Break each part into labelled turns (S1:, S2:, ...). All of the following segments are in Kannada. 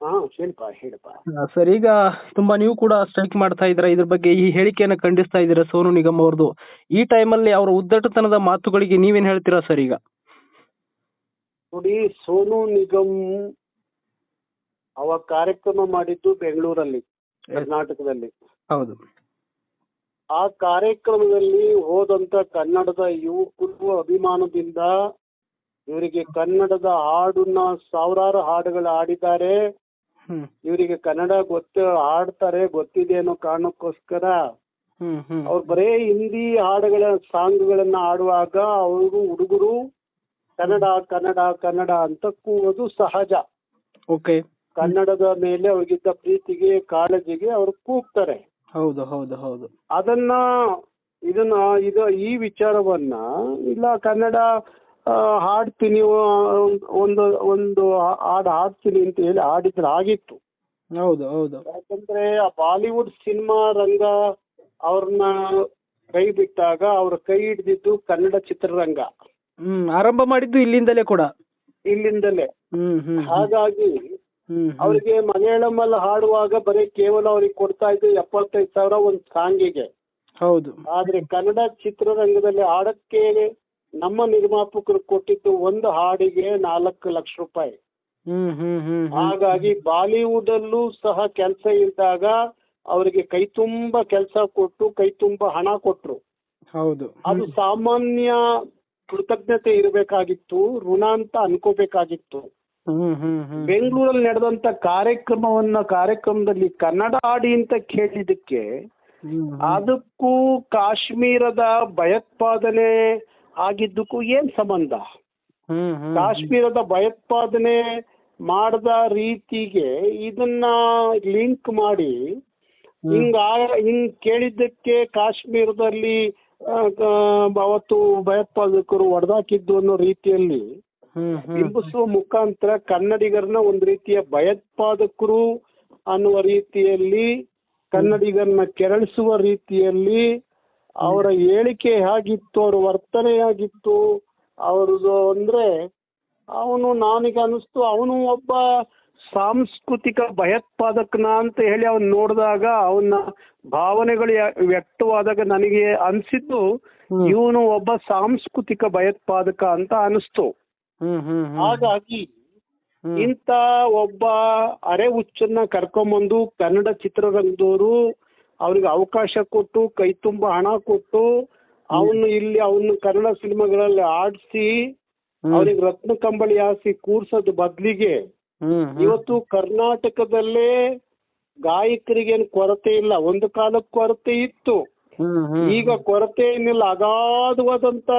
S1: ಹಾ ಹೇಳಪ್ಪ ಹೇಳಪ್ಪ.
S2: ಸರ್, ಈಗ ತುಂಬಾ ನೀವು ಕೂಡ ಸ್ಟ್ರೈಕ್ ಮಾಡ್ತಾ ಇದ್ದೀರಾ, ಇದ್ರ ಬಗ್ಗೆ ಈ ಹೇಳಿಕೆಯನ್ನು ಖಂಡಿಸ್ತಾ ಇದ್ದೀರಾ ಸೋನು ನಿಗಮ್ ಅವ್ರದ್ದು. ಈ ಟೈಮಲ್ಲಿ ಅವರ ಉದ್ದಟತನದ ಮಾತುಗಳಿಗೆ ನೀವೇನ್ ಹೇಳ್ತೀರಾ ಸರ್ ಈಗ?
S1: ನೋಡಿ, ಸೋನು ನಿಗಮ್ ಅವ ಕಾರ್ಯಕ್ರಮ ಮಾಡಿದ್ದು ಬೆಂಗಳೂರಲ್ಲಿ, ಕರ್ನಾಟಕದಲ್ಲಿ.
S2: ಹೌದು.
S1: ಆ ಕಾರ್ಯಕ್ರಮದಲ್ಲಿ ಹೋದಂತ ಕನ್ನಡದ ಯುವಕರು ಅಭಿಮಾನದಿಂದ ಇವರಿಗೆ ಕನ್ನಡದ ಹಾಡನ್ನ ಸಾವಿರಾರು ಹಾಡುಗಳು ಹಾಡಿದ್ದಾರೆ. ಇವರಿಗೆ ಕನ್ನಡ ಹಾಡ್ತಾರೆ ಗೊತ್ತಿದೆ ಅನ್ನೋ ಕಾರಣಕ್ಕೋಸ್ಕರ ಅವ್ರು ಬರೇ ಹಿಂದಿ ಹಾಡುಗಳ ಸಾಂಗ್ಗಳನ್ನ ಹಾಡುವಾಗ ಅವರು ಹುಡುಗರು ಕನ್ನಡ ಕನ್ನಡ ಕನ್ನಡ ಅಂತ ಕೂಗೋದು ಸಹಜ.
S2: ಓಕೆ.
S1: ಕನ್ನಡದ ಮೇಲೆ ಅವ್ರಿಗಿದ್ದ ಪ್ರೀತಿಗೆ ಕಾಳಜಿಗೆ ಅವ್ರು ಕೂಗ್ತಾರೆ.
S2: ಹೌದು ಹೌದು ಹೌದು.
S1: ಈ ವಿಚಾರವನ್ನ ಇಲ್ಲ ಕನ್ನಡ ಹಾಡ್ತೀನಿ, ಒಂದು ಹಾಡು ಹಾಡ್ತೀನಿ ಅಂತ ಹೇಳಿ ಹಾಡಿದ್ರೆ ಆಗಿತ್ತು.
S2: ಹೌದು ಹೌದು.
S1: ಯಾಕಂದ್ರೆ ಆ ಬಾಲಿವುಡ್ ಸಿನಿಮಾ ರಂಗ ಅವ್ರನ್ನ ಕೈ ಬಿಟ್ಟಾಗ ಅವ್ರ ಕೈ ಹಿಡಿದಿದ್ದು ಕನ್ನಡ ಚಿತ್ರರಂಗ.
S2: ಆರಂಭ ಮಾಡಿದ್ದು ಇಲ್ಲಿಂದಲೇ ಕೂಡ.
S1: ಇಲ್ಲಿಂದಲೇ. ಹಾಗಾಗಿ ಅವ್ರಿಗೆ ಮಲಯಾಳಂ ಅಲ್ಲಿ ಹಾಡುವಾಗ ಬರೀ ಕೇವಲ ಅವ್ರಿಗೆ ಕೊಡ್ತಾ ಇದ್ದು 75,000 ಒಂದು ಸಾಂಗಿಗೆ.
S2: ಹೌದು.
S1: ಆದ್ರೆ ಕನ್ನಡ ಚಿತ್ರರಂಗದಲ್ಲಿ ಹಾಡಕ್ಕೆ ನಮ್ಮ ನಿರ್ಮಾಪಕರು ಕೊಟ್ಟಿದ್ದು ಒಂದು ಹಾಡಿಗೆ 4 ಲಕ್ಷ ರೂಪಾಯಿ. ಹಾಗಾಗಿ ಬಾಲಿವುಡ್ ಅಲ್ಲೂ ಸಹ ಕೆಲಸ ಇದ್ದಾಗ ಅವರಿಗೆ ಕೈ ತುಂಬಾ ಕೆಲಸ ಕೊಟ್ಟು ಕೈ ತುಂಬಾ ಹಣ ಕೊಟ್ರು.
S2: ಹೌದು.
S1: ಅದು ಸಾಮಾನ್ಯ ಕೃತಜ್ಞತೆ ಇರಬೇಕಾಗಿತ್ತು, ಋಣ ಅಂತ ಅನ್ಕೋಬೇಕಾಗಿತ್ತು. ಬೆಂಗಳೂರಲ್ಲಿ ನಡೆದಂತ ಕಾರ್ಯಕ್ರಮದಲ್ಲಿ ಕನ್ನಡ ಹಾಡಿ ಅಂತ ಕೇಳಿದಕ್ಕೆ ಅದಕ್ಕೂ ಕಾಶ್ಮೀರದ ಭಯೋತ್ಪಾದನೆ ಆಗಿದ್ದಕ್ಕೂ ಏನ್ ಸಂಬಂಧ? ಕಾಶ್ಮೀರದ ಭಯೋತ್ಪಾದನೆ ಮಾಡದ ರೀತಿಗೆ ಇದನ್ನ ಲಿಂಕ್ ಮಾಡಿ ಹಿಂಗ್ ಕೇಳಿದ್ದಕ್ಕೆ ಕಾಶ್ಮೀರದಲ್ಲಿ ಅವತ್ತು ಭಯೋತ್ಪಾದಕರು ಹೊಡೆದಾಕಿದ್ದು ಅನ್ನೋ ರೀತಿಯಲ್ಲಿ ಬಿಂಬಿಸುವ ಮುಖಾಂತರ ಕನ್ನಡಿಗರನ್ನ ಒಂದು ರೀತಿಯ ಭಯೋತ್ಪಾದಕರು ಅನ್ನುವ ರೀತಿಯಲ್ಲಿ, ಕನ್ನಡಿಗರನ್ನ ಕೆರಳಿಸುವ ರೀತಿಯಲ್ಲಿ ಅವರ ಹೇಳಿಕೆ ಹೇಗಿತ್ತು, ಅವ್ರ ವರ್ತನೆ ಹೇಗಿತ್ತು ಅವ್ರದ್ದು ಅಂದ್ರೆ ನನಗೆ ಅನಿಸ್ತು ಅವನು ಒಬ್ಬ ಸಾಂಸ್ಕೃತಿಕ ಭಯೋತ್ಪಾದಕನ ಅಂತ ಹೇಳಿ ಅವನ್ ನೋಡಿದಾಗ ಅವನ ಭಾವನೆಗಳು ವ್ಯಕ್ತವಾದಾಗ ನನಗೆ ಅನ್ಸಿದ್ದು ಇವನು ಒಬ್ಬ ಸಾಂಸ್ಕೃತಿಕ ಭಯೋತ್ಪಾದಕ ಅಂತ ಅನಿಸ್ತು. ಹಾಗಾಗಿ ಇಂಥ ಒಬ್ಬ ಅರೆ ಹುಚ್ಚನ್ನ ಕರ್ಕೊಂಬಂದು ಕನ್ನಡ ಚಿತ್ರರಂಗದವರು ಅವ್ರಿಗೆ ಅವಕಾಶ ಕೊಟ್ಟು ಕೈ ತುಂಬಾ ಹಣ ಕೊಟ್ಟು ಅವನು ಕನ್ನಡ ಸಿನಿಮಾಗಳಲ್ಲಿ ಆಡಿಸಿ ಅವ್ರಿಗೆ ರತ್ನ ಕಂಬಳಿ ಹಾಸಿ ಕೂರ್ಸೋದ್ ಬದ್ಲಿಗೆ ಇವತ್ತು ಕರ್ನಾಟಕದಲ್ಲೇ ಗಾಯಕರಿಗೇನು ಕೊರತೆ ಇಲ್ಲ. ಒಂದು ಕಾಲಕ್ಕೆ ಕೊರತೆ ಇತ್ತು, ಈಗ ಕೊರತೆ ಏನಿಲ್ಲ. ಅಗಾಧವಾದಂತ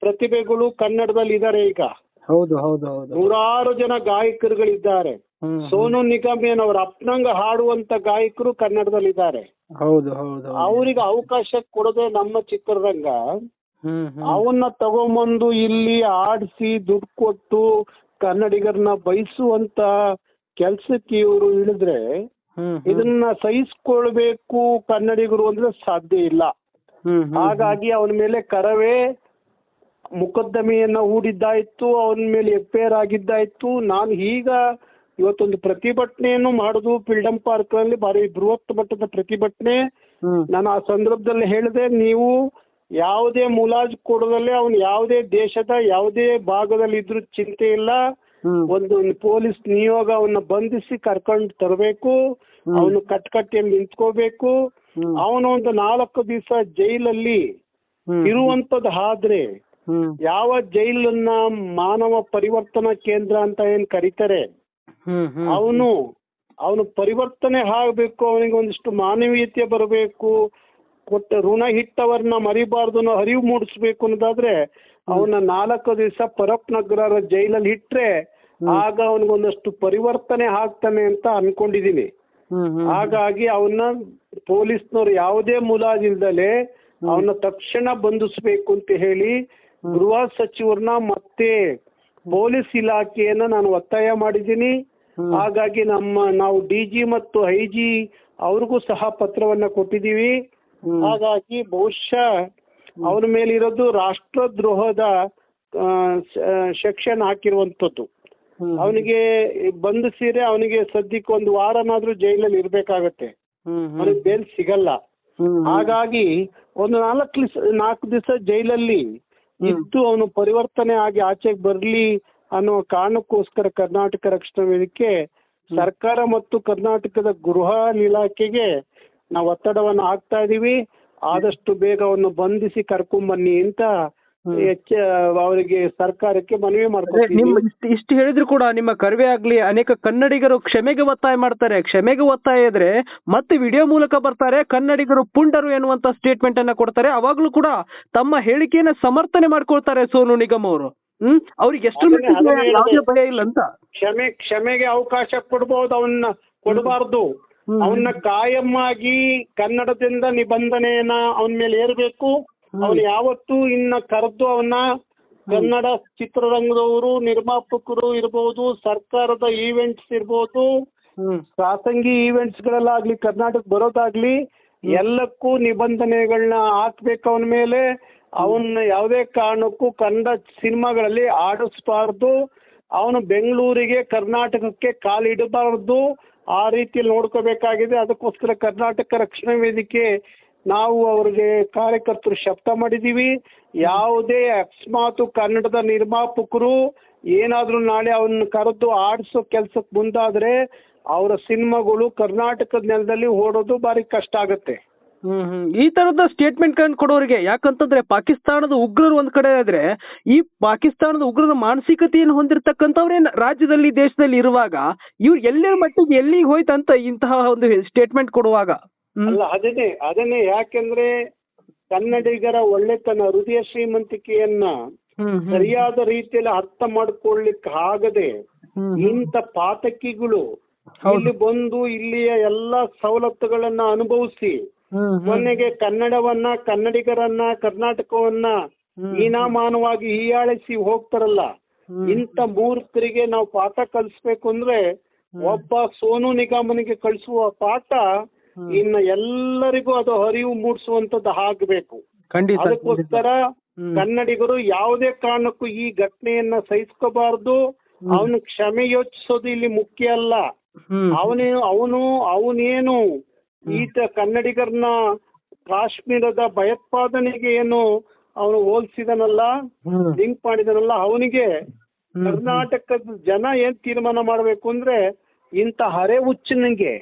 S1: ಪ್ರತಿಭೆಗಳು ಕನ್ನಡದಲ್ಲಿ ಇದ್ದಾರೆ ಈಗ.
S2: ಹೌದು ಹೌದು ಹೌದು.
S1: ನೂರಾರು ಜನ ಗಾಯಕರುಗಳಿದ್ದಾರೆ. ಸೋನು ನಿಗಮ್ ಅವ್ರ ಅಪ್ಪನಂಗ ಹಾಡುವಂತ ಗಾಯಕರು ಕನ್ನಡದಲ್ಲಿದ್ದಾರೆ.
S2: ಹೌದು ಹೌದು.
S1: ಅವ್ರಿಗೆ ಅವಕಾಶ ಕೊಡದೆ ನಮ್ಮ ಚಿತ್ರರಂಗ ಅವನ್ನ ತಗೊಂಬಂದು ಇಲ್ಲಿ ಆಡಿಸಿ ದುಡ್ಡು ಕೊಟ್ಟು ಕನ್ನಡಿಗರನ್ನ ಬಯಸುವಂತ ಕೆಲ್ಸಕ್ಕೆ ಇವರು ಇಳಿದ್ರೆ ಇದನ್ನ ಸಹಿಸ್ಕೊಳ್ಬೇಕು ಕನ್ನಡಿಗರು ಅಂದ್ರೆ ಸಾಧ್ಯ ಇಲ್ಲ. ಹಾಗಾಗಿ ಅವನ ಮೇಲೆ ಕರವೇ ಮೊಕದ್ದಮೆಯನ್ನ ಹೂಡಿದ್ದಾಯ್ತು, ಅವನ ಮೇಲೆ FIR ಆಗಿದ್ದಾಯ್ತು. ನಾನು ಈಗ ಇವತ್ತೊಂದು ಪ್ರತಿಭಟನೆಯನ್ನು ಮಾಡುದು ಫ್ರೀಡಂ ಪಾರ್ಕ್ ನಲ್ಲಿ ಭಾರಿ ಬೃಹತ್ ಮಟ್ಟದ ಪ್ರತಿಭಟನೆ. ನಾನು ಆ ಸಂದರ್ಭದಲ್ಲಿ ಹೇಳಿದೆ, ನೀವು ಯಾವುದೇ ಮುಲಾಜ್ ಕೊಡದಲ್ಲೇ ಅವನು ಯಾವುದೇ ದೇಶದ ಯಾವುದೇ ಭಾಗದಲ್ಲಿ ಇದ್ರೂ ಚಿಂತೆ ಇಲ್ಲ, ಒಂದು ಪೊಲೀಸ್ ನಿಯೋಗ ಅವನ್ನ ಬಂಧಿಸಿ ಕರ್ಕೊಂಡು ತರಬೇಕು, ಅವನು ಕಟ್ಕಟ್ಟಿಯಲ್ಲಿ ನಿಂತ್ಕೋಬೇಕು. ಅವನು ಒಂದು 4 ದಿವಸ ಜೈಲಲ್ಲಿ ಇರುವಂತದ್ದು ಆದ್ರೆ ಯಾವ ಜೈಲನ್ನ ಮಾನವ ಪರಿವರ್ತನಾ ಕೇಂದ್ರ ಅಂತ ಏನ್ ಕರೀತಾರೆ, ಅವನು ಪರಿವರ್ತನೆ ಆಗ್ಬೇಕು, ಅವನಿಗೆ ಒಂದಿಷ್ಟು ಮಾನವೀಯತೆ ಬರಬೇಕು, ಕೊಟ್ಟ ಋಣ ಹಿಟ್ಟವರನ್ನ ಮರಿಬಾರ್ದು ಅನ್ನೋ ಅರಿವು ಮೂಡಿಸ್ಬೇಕು ಅನ್ನೋದಾದ್ರೆ ಅವನ 4 ದಿವಸ ಪರಪ್ ನಗರ ಜೈಲಲ್ಲಿ ಇಟ್ರೆ ಆಗ ಅವನಿಗೊಂದಷ್ಟು ಪರಿವರ್ತನೆ ಆಗ್ತಾನೆ ಅಂತ ಅನ್ಕೊಂಡಿದೀನಿ. ಹಾಗಾಗಿ ಅವನ್ನ ಪೊಲೀಸ್ನವ್ರು ಯಾವುದೇ ಮುಲಾಜಿಲ್ದಲೆ ಅವನ್ನ ತಕ್ಷಣ ಬಂಧಿಸ್ಬೇಕು ಅಂತ ಹೇಳಿ ಗೃಹ ಸಚಿವರನ್ನ ಮತ್ತೆ ಪೊಲೀಸ್ ಇಲಾಖೆಯನ್ನ ನಾನು ಒತ್ತಾಯ ಮಾಡಿದ್ದೀನಿ. ಹಾಗಾಗಿ ನಾವು DG ಮತ್ತು IG ಅವ್ರಿಗೂ ಸಹ ಪತ್ರವನ್ನ ಕೊಟ್ಟಿದ್ದೀವಿ. ಹಾಗಾಗಿ ಬಹುಶಃ ಅವನ ಮೇಲಿರೋದು ರಾಷ್ಟ್ರದ್ರೋಹದ ಸೆಕ್ಷನ್ ಹಾಕಿರುವಂತದ್ದು. ಅವನಿಗೆ ಬಂಧಿಸಿದ್ರೆ ಅವನಿಗೆ ಸದ್ಯಕ್ಕೆ ಒಂದು ವಾರನಾದ್ರೂ ಜೈಲಲ್ಲಿ ಇರ್ಬೇಕಾಗತ್ತೆ, ಅವನಿಗೆ ಬೇಲ್ ಸಿಗಲ್ಲ. ಹಾಗಾಗಿ ಒಂದು 4 ದಿವಸ ಜೈಲಲ್ಲಿ ಇದ್ದು ಅವನು ಪರಿವರ್ತನೆ ಆಗಿ ಆಚೆಗೆ ಬರ್ಲಿ ಅನ್ನೋ ಕಾರಣಕ್ಕೋಸ್ಕರ ಕರ್ನಾಟಕ ರಕ್ಷಣಾ ವೇದಿಕೆ ಸರ್ಕಾರ ಮತ್ತು ಕರ್ನಾಟಕದ ಗೃಹ ಇಲಾಖೆಗೆ ನಾವು ಒತ್ತಡವನ್ನು ಹಾಕ್ತಾ ಇದೀವಿ. ಆದಷ್ಟು ಬೇಗ ಅವನು ಬಂಧಿಸಿ ಕರ್ಕೊಂಬನ್ನಿ ಅಂತ ಅವರಿಗೆ ಸರ್ಕಾರಕ್ಕೆ ಮನವಿ ಮಾಡ್ಕೊಳ್ತೀವಿ.
S2: ಇಷ್ಟು ಹೇಳಿದ್ರು ಕೂಡ ನಿಮ್ಮ ಕರ್ವೆ ಆಗ್ಲಿ ಅನೇಕ ಕನ್ನಡಿಗರು ಕ್ಷಮೆಗೆ ಒತ್ತಾಯ ಮಾಡ್ತಾರೆ. ಕ್ಷಮೆಗೆ ಒತ್ತಾಯ ಇದ್ರೆ ಮತ್ತೆ ವಿಡಿಯೋ ಮೂಲಕ ಬರ್ತಾರೆ, ಕನ್ನಡಿಗರು ಪುಂಡರು ಎನ್ನುವಂತ ಸ್ಟೇಟ್ಮೆಂಟ್ ಅನ್ನ ಕೊಡ್ತಾರೆ. ಅವಾಗ್ಲೂ ಕೂಡ ತಮ್ಮ ಹೇಳಿಕೆಯನ್ನ ಸಮರ್ಥನೆ ಮಾಡ್ಕೊಳ್ತಾರೆ ಸೋನು ನಿಗಮ್ ಅವರು. ಅವ್ರಿಗೆ ಎಷ್ಟು ಯಾವುದೇ ಭಯ ಇಲ್ಲ ಅಂತ.
S1: ಕ್ಷಮೆಗೆ ಅವಕಾಶ ಕೊಡ್ಬಹುದು, ಅವನ್ನ ಕೊಡಬಾರ್ದು. ಅವನ್ನ ಕಾಯಮ್ಮಾಗಿ ಕನ್ನಡದಿಂದ ನಿಬಂಧನೆಯನ್ನ ಅವನ ಮೇಲೆ ಏರ್ಬೇಕು. ಅವನು ಯಾವತ್ತೂ ಇನ್ನ ಕರೆದು ಅವನ್ನ ಕನ್ನಡ ಚಿತ್ರರಂಗದವರು, ನಿರ್ಮಾಪಕರು ಇರ್ಬೋದು, ಸರ್ಕಾರದ ಈವೆಂಟ್ಸ್ ಇರ್ಬೋದು, ಖಾಸಗಿ ಈವೆಂಟ್ಸ್ ಗಳಲ್ಲಾಗ್ಲಿ, ಕರ್ನಾಟಕ ಬರೋದಾಗ್ಲಿ, ಎಲ್ಲಕ್ಕೂ ನಿಬಂಧನೆಗಳನ್ನ ಹಾಕ್ಬೇಕು ಅವನ ಮೇಲೆ. ಅವನ್ನ ಯಾವುದೇ ಕಾರಣಕ್ಕೂ ಕನ್ನಡ ಸಿನಿಮಾಗಳಲ್ಲಿ ಆಡಿಸ್ಬಾರ್ದು. ಅವನು ಬೆಂಗಳೂರಿಗೆ, ಕರ್ನಾಟಕಕ್ಕೆ ಕಾಲಿಡಬಾರ್ದು. ಆ ರೀತಿಯಲ್ಲಿ ನೋಡ್ಕೋಬೇಕಾಗಿದೆ. ಅದಕ್ಕೋಸ್ಕರ ಕರ್ನಾಟಕ ರಕ್ಷಣಾ ವೇದಿಕೆ ನಾವು ಅವ್ರಿಗೆ ಕಾರ್ಯಕರ್ತರು ಶಬ್ದ ಮಾಡಿದೀವಿ. ಯಾವುದೇ ಅಕಸ್ಮಾತ್ ಕನ್ನಡದ ನಿರ್ಮಾಪಕರು ಏನಾದ್ರೂ ನಾಳೆ ಅವನ್ನ ಕರೆದು ಆಡಿಸೋ ಕೆಲ್ಸಕ್ಕೆ ಮುಂದಾದ್ರೆ ಅವರ ಸಿನಿಮಾಗಳು ಕರ್ನಾಟಕದ ನೆಲದಲ್ಲಿ ಓಡೋದು ಬಾರಿ ಕಷ್ಟ ಆಗುತ್ತೆ.
S2: ಈ ತರದ ಸ್ಟೇಟ್ಮೆಂಟ್ ಗಳನ್ನ ಕೊಡೋರಿಗೆ, ಯಾಕಂತಂದ್ರೆ ಪಾಕಿಸ್ತಾನದ ಉಗ್ರರು ಒಂದ್ ಕಡೆ ಆದ್ರೆ ಈ ಪಾಕಿಸ್ತಾನದ ಉಗ್ರರ ಮಾನಸಿಕತೆಯನ್ನು ಹೊಂದಿರತಕ್ಕಂಥವ್ರೇ ರಾಜ್ಯದಲ್ಲಿ, ದೇಶದಲ್ಲಿ ಇರುವಾಗ ಇವ್ರು ಎಲ್ಲರ ಮಟ್ಟಿಗೆ ಎಲ್ಲಿಗೆ ಹೋಯ್ತಂತ ಇಂತಹ ಒಂದು ಸ್ಟೇಟ್ಮೆಂಟ್ ಕೊಡುವಾಗ.
S1: ಅಲ್ಲ, ಅದನ್ನೇ ಯಾಕೆಂದ್ರೆ ಕನ್ನಡಿಗರ ಒಳ್ಳೆತನ, ಹೃದಯ ಶ್ರೀಮಂತಿಕೆಯನ್ನ ಸರಿಯಾದ ರೀತಿಯಲ್ಲಿ ಅರ್ಥ ಮಾಡ್ಕೊಳ್ಳಿಕ್ಕೆ ಆಗದೆ ಇಂಥ ಪಾತಕಿಗಳು ಇಲ್ಲಿ ಬಂದು ಇಲ್ಲಿಯ ಎಲ್ಲಾ ಸವಲತ್ತುಗಳನ್ನ ಅನುಭವಿಸಿ ಕೊನೆಗೆ ಕನ್ನಡವನ್ನ, ಕನ್ನಡಿಗರನ್ನ, ಕರ್ನಾಟಕವನ್ನ ಹೀನಾಮಾನವಾಗಿ ಹೀಯಾಳಿಸಿ ಹೋಗ್ತಾರಲ್ಲ, ಇಂಥ ಮೂರ್ಖರಿಗೆ ನಾವು ಪಾಠ ಕಲಿಸ್ಬೇಕು ಅಂದ್ರೆ ಒಬ್ಬ ಸೋನು ನಿಗಮನಿಗೆ ಕಳಿಸುವ ಪಾಠ ಇನ್ನು ಎಲ್ಲರಿಗೂ ಅದು ಅರಿವು ಮೂಡಿಸುವಂತದ್ದು ಆಗ್ಬೇಕು. ಅದಕ್ಕೋಸ್ಕರ ಕನ್ನಡಿಗರು ಯಾವುದೇ ಕಾರಣಕ್ಕೂ ಈ ಘಟನೆಯನ್ನ ಸಹಿಸ್ಕೋಬಾರ್ದು. ಅವನು ಕ್ಷಮೆ ಯೋಚಿಸೋದು ಇಲ್ಲಿ ಮುಖ್ಯ ಅಲ್ಲ. ಅವನೇನು ಈತ ಕನ್ನಡಿಗರನ್ನ ಕಾಶ್ಮೀರದ ಭಯೋತ್ಪಾದನೆಗೆ ಏನು ಅವನು ಹೋಲಿಸಿದನಲ್ಲ, ಲಿಂಕ್ ಮಾಡಿದನಲ್ಲ, ಅವನಿಗೆ ಕರ್ನಾಟಕದ ಜನ ಏನ್ ತೀರ್ಮಾನ ಮಾಡ್ಬೇಕು ಅಂದ್ರೆ ಇಂಥ ಹರೆ ಹುಚ್ಚನಿಗೆ,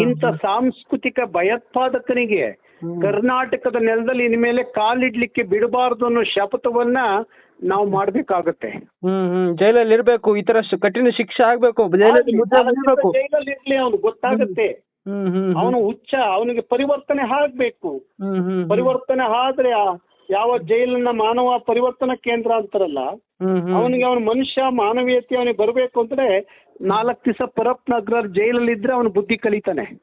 S1: ಇಂಥ ಸಾಂಸ್ಕೃತಿಕ ಭಯೋತ್ಪಾದಕನಿಗೆ ಕರ್ನಾಟಕದ ನೆಲದಲ್ಲಿ ಇನ್ಮೇಲೆ ಕಾಲಿಡ್ಲಿಕ್ಕೆ ಬಿಡಬಾರ್ದು ಅನ್ನೋ ಶಪಥವನ್ನ ನಾವು ಮಾಡ್ಬೇಕಾಗತ್ತೆ.
S2: ಜೈಲಲ್ಲಿ ಇರ್ಬೇಕು, ಈ ತರ ಕಠಿಣ ಶಿಕ್ಷೆ ಆಗ್ಬೇಕು, ಜೈಲಲ್ಲಿ
S1: ಇರ್ಲಿ, ಅವನು ಗೊತ್ತಾಗತ್ತೆ ಅವನು ಹುಚ್ಚ, ಅವನಿಗೆ ಪರಿವರ್ತನೆ ಆಗ್ಬೇಕು. ಪರಿವರ್ತನೆ ಆದ್ರೆ ಯಾವ ಜೈಲನ್ನ ಮಾನವ ಪರಿವರ್ತನಾ ಕೇಂದ್ರ ಅಂತಾರಲ್ಲ, ಅವನಿಗೆ ಅವನ ಮನುಷ್ಯ ಮಾನವೀಯತೆ ಅವನಿಗೆ ಬರ್ಬೇಕು ಅಂದ್ರೆ 4 ದಿವಸ ಪರಪ್ ನಗರ ಜೈಲಲ್ಲಿ ಇದ್ರೆ ಅವನು ಬುದ್ಧಿ ಕಲಿತಾನೆ.